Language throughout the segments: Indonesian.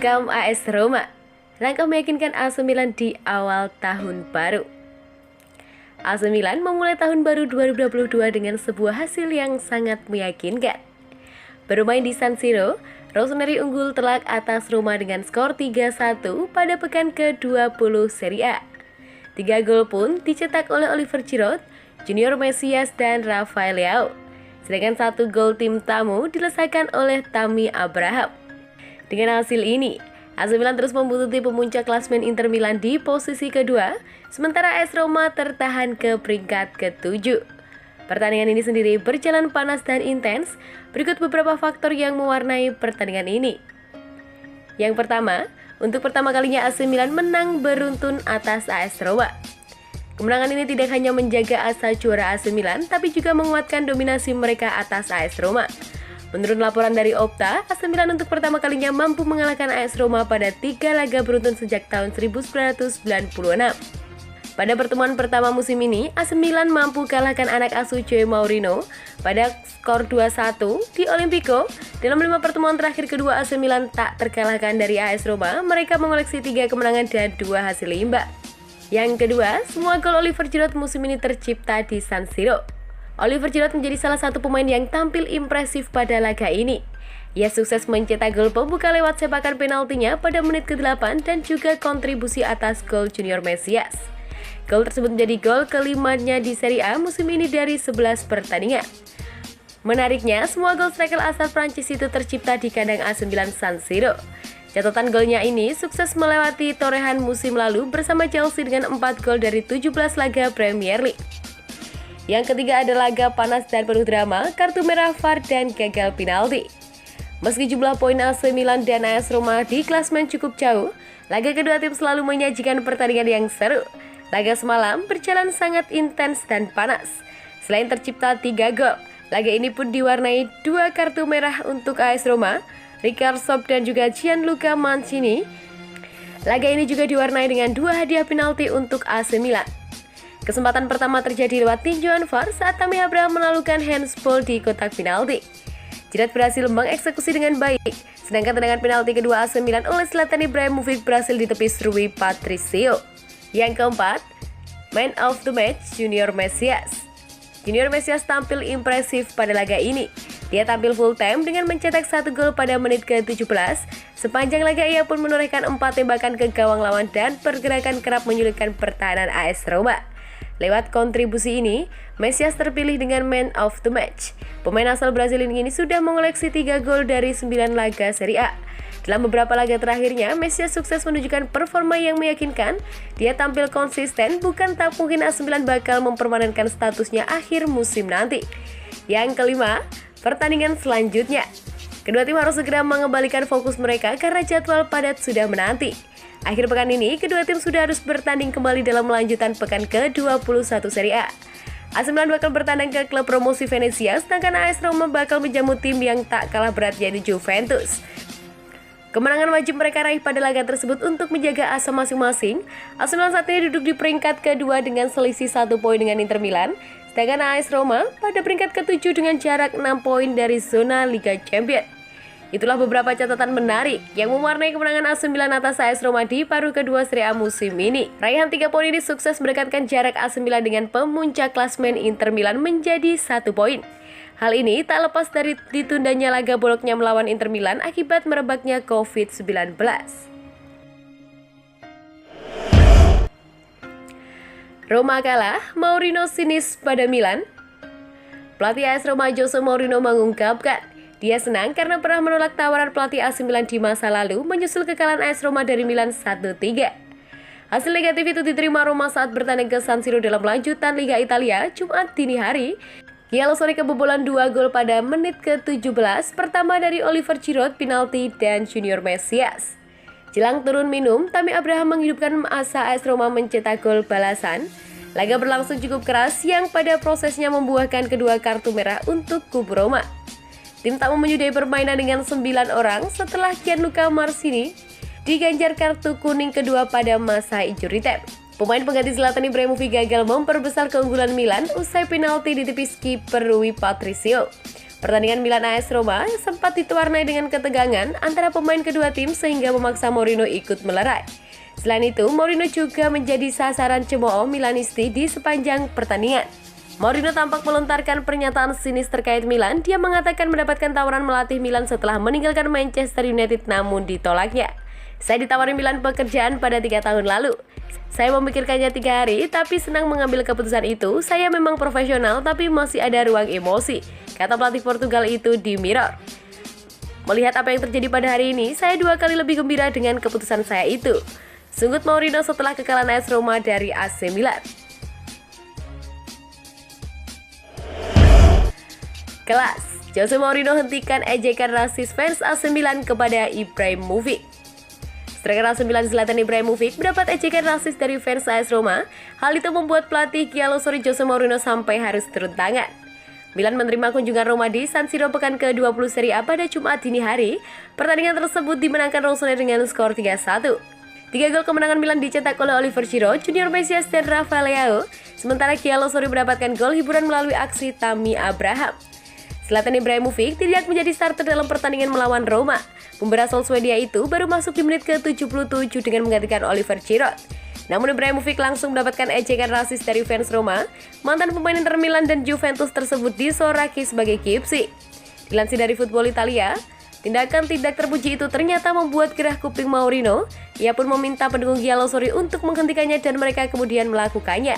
Bungkam AS Roma, langkah meyakinkan AC Milan di awal tahun baru. AC Milan memulai tahun baru 2022 dengan sebuah hasil yang sangat meyakinkan. Bermain di San Siro, Rossoneri unggul telak atas Roma dengan skor 3-1 pada pekan ke-20 Serie A. 3 gol pun dicetak oleh Oliver Giroud, Junior Mesias, dan Rafael Leao. Sedangkan 1 gol tim tamu diselesaikan oleh Tammy Abraham. Dengan hasil ini, AC Milan terus membututi pemuncak klasemen Inter Milan di posisi kedua, sementara AS Roma tertahan ke peringkat ke-7. Pertandingan ini sendiri berjalan panas dan intens. Berikut beberapa faktor yang mewarnai pertandingan ini. Yang pertama, untuk pertama kalinya AC Milan menang beruntun atas AS Roma. Kemenangan ini tidak hanya menjaga asa juara AC Milan, tapi juga menguatkan dominasi mereka atas AS Roma. Menurut laporan dari Opta, AC Milan untuk pertama kalinya mampu mengalahkan AS Roma pada 3 laga beruntun sejak tahun 1996. Pada pertemuan pertama musim ini, AC Milan mampu kalahkan anak asuh Jose Mourinho pada skor 2-1 di Olimpico. Dalam 5 pertemuan terakhir kedua AC Milan tak terkalahkan dari AS Roma, mereka mengoleksi 3 kemenangan dan 2 hasil imbang. Yang kedua, semua gol Oliver Giroud musim ini tercipta di San Siro. Oliver Giroud menjadi salah satu pemain yang tampil impresif pada laga ini. Ia sukses mencetak gol pembuka lewat sepakan penaltinya pada menit ke-8 dan juga kontribusi atas gol Junior Mesias. Gol tersebut menjadi gol kelimanya di Serie A musim ini dari 11 pertandingan. Menariknya, semua gol striker asal Prancis itu tercipta di kandang AC Milan San Siro. Catatan golnya ini sukses melewati torehan musim lalu bersama Chelsea dengan 4 gol dari 17 laga Premier League. Yang ketiga ada laga panas dan penuh drama, kartu merah VAR dan gagal penalti. Meski jumlah poin AC Milan dan AS Roma di klasemen cukup jauh, laga kedua tim selalu menyajikan pertandingan yang seru. Laga semalam berjalan sangat intens dan panas. Selain tercipta 3 gol, laga ini pun diwarnai 2 kartu merah untuk AS Roma, Ricard Sob dan juga Gianluca Mancini. Laga ini juga diwarnai dengan 2 hadiah penalti untuk AC Milan. Kesempatan pertama terjadi lewat tinjauan VAR saat Tammy Abraham melakukan handsball di kotak penalti. Giroud berhasil mengeksekusi dengan baik, sedangkan tendangan penalti kedua AC Milan oleh Zlatan Ibrahimovic berhasil ditepis Rui Patricio. Yang keempat, man of the match Junior Mesias. Junior Mesias tampil impresif pada laga ini. Dia tampil full time dengan mencetak 1 gol pada menit ke-17. Sepanjang laga ia pun menorehkan 4 tembakan ke gawang lawan dan pergerakan kerap menyulitkan pertahanan AS Roma. Lewat kontribusi ini, Mesias terpilih dengan man of the match. Pemain asal Brasil ini sudah mengoleksi 3 gol dari 9 laga Serie A. Dalam beberapa laga terakhirnya, Mesias sukses menunjukkan performa yang meyakinkan. Dia tampil konsisten, bukan tak mungkin AC Milan bakal mempermanenkan statusnya akhir musim nanti. Yang kelima, pertandingan selanjutnya. Kedua tim harus segera mengembalikan fokus mereka karena jadwal padat sudah menanti. Akhir pekan ini, kedua tim sudah harus bertanding kembali dalam melanjutan pekan ke-21 Serie A. AC Milan bakal bertandang ke klub promosi Venezia, sedangkan AS Roma bakal menjamu tim yang tak kalah berat yaitu Juventus. Kemenangan wajib mereka raih pada laga tersebut untuk menjaga asa masing-masing. AC Milan saat ini duduk di peringkat kedua dengan selisih 1 poin dengan Inter Milan, sedangkan AS Roma pada peringkat ke-7 dengan jarak 6 poin dari zona Liga Champions. Itulah beberapa catatan menarik yang mewarnai kemenangan AC Milan atas AS Roma di paruh kedua Serie A musim ini. Raihan 3 poin ini sukses mendekatkan jarak AC Milan dengan pemuncak klasemen Inter Milan menjadi 1 poin. Hal ini tak lepas dari ditundanya laga boloknya melawan Inter Milan akibat merebaknya COVID-19. Roma kalah, Mourinho sinis pada Milan. Pelatih AS Roma Jose Mourinho mengungkapkan dia senang karena pernah menolak tawaran pelatih AC Milan di masa lalu menyusul kekalahan AS Roma dari Milan 1-3. Hasil negatif itu diterima Roma saat bertanding ke San Siro dalam lanjutan Liga Italia Jumat dini hari. Yellow kebobolan 2 gol pada menit ke-17, pertama dari Oliver Giroud, penalti, dan Junior Mesias. Jelang turun minum, Tammy Abraham menghidupkan asa AS Roma mencetak gol balasan. Laga berlangsung cukup keras yang pada prosesnya membuahkan kedua kartu merah untuk kubu Roma. Tim tamu menyudahi permainan dengan 9 orang setelah Gianluca Mancini diganjar kartu kuning kedua pada masa injury time. Pemain pengganti Zlatan Ibrahimovic gagal memperbesar keunggulan Milan usai penalti ditepis kiper Rui Patricio. Pertandingan Milan AS Roma sempat diwarnai dengan ketegangan antara pemain kedua tim sehingga memaksa Mourinho ikut melerai. Selain itu, Mourinho juga menjadi sasaran cemooh Milanisti di sepanjang pertandingan. Mourinho tampak melontarkan pernyataan sinis terkait Milan. Dia mengatakan mendapatkan tawaran melatih Milan setelah meninggalkan Manchester United namun ditolaknya. Saya ditawari Milan pekerjaan pada 3 tahun lalu. Saya memikirkannya 3 hari, tapi senang mengambil keputusan itu. Saya memang profesional, tapi masih ada ruang emosi, kata pelatih Portugal itu di Mirror. Melihat apa yang terjadi pada hari ini, saya 2 kali lebih gembira dengan keputusan saya itu, sunggut Mourinho setelah kekalahan AS Roma dari AC Milan. Kelas, Jose Mourinho hentikan ejekan rasis fans AC Milan kepada Ibrahimovic. Striker AC Milan Zlatan Ibrahimovic mendapat ejekan rasis dari fans AS Roma. Hal itu membuat pelatih Giallosori Jose Mourinho sampai harus turun tangan. Milan menerima kunjungan Roma di San Siro pekan ke-20 Serie A pada Jumat dini hari. Pertandingan tersebut dimenangkan Rossoneri dengan skor 3-1. 3 gol kemenangan Milan dicetak oleh Oliver Giroud, Junior Mesias, dan Rafael Leao. Sementara Giallosori mendapatkan gol hiburan melalui aksi Tammy Abraham. Zlatan Ibrahimovic tidak menjadi starter dalam pertandingan melawan Roma. Pembela asal Swedia itu baru masuk di menit ke-77 dengan menggantikan Oliver Giroud. Namun Ibrahimovic langsung mendapatkan ejekan rasis dari fans Roma. Mantan pemain Inter Milan dan Juventus tersebut disoraki sebagai gipsi. Dilansir dari Football Italia, tindakan tidak terpuji itu ternyata membuat gerah kuping Mourinho. Ia pun meminta pendukung Giallosori untuk menghentikannya dan mereka kemudian melakukannya.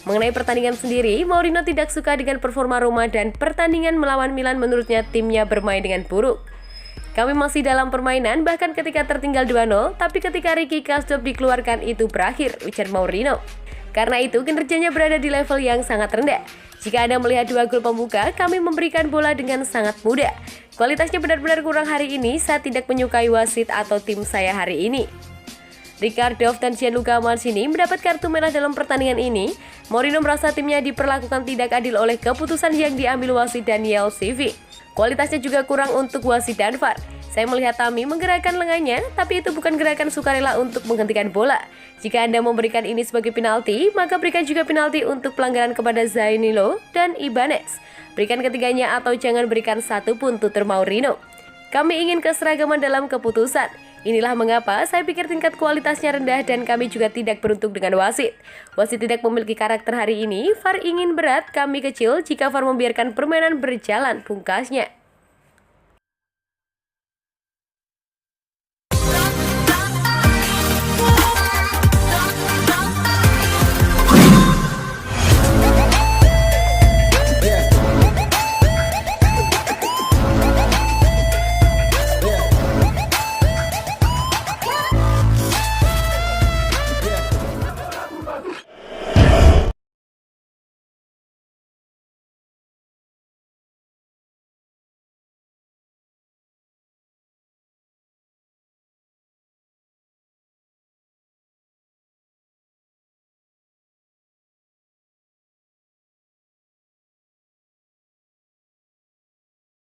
Mengenai pertandingan sendiri, Mourinho tidak suka dengan performa Roma dan pertandingan melawan Milan menurutnya timnya bermain dengan buruk. Kami masih dalam permainan bahkan ketika tertinggal 2-0, tapi ketika Ricky Kasdorp dikeluarkan itu berakhir, ujar Mourinho. Karena itu kinerjanya berada di level yang sangat rendah. Jika Anda melihat 2 gol pembuka, kami memberikan bola dengan sangat mudah. Kualitasnya benar-benar kurang hari ini, saya tidak menyukai wasit atau tim saya hari ini. Ricardov dan Gianluca Mancini mendapat kartu merah dalam pertandingan ini. Mourinho merasa timnya diperlakukan tidak adil oleh keputusan yang diambil wasit Daniel Levy. Kualitasnya juga kurang untuk wasit dan VAR. Saya melihat Tammy menggerakkan lengannya, tapi itu bukan gerakan sukarela untuk menghentikan bola. Jika Anda memberikan ini sebagai penalti, maka berikan juga penalti untuk pelanggaran kepada Zaniolo dan Ibanez. Berikan ketiganya atau jangan berikan satu pun, tutur Mourinho. Kami ingin keseragaman dalam keputusan. Inilah mengapa saya pikir tingkat kualitasnya rendah dan kami juga tidak beruntung dengan wasit. Wasit tidak memiliki karakter hari ini, VAR ingin berat, kami kecil jika VAR membiarkan permainan berjalan, pungkasnya.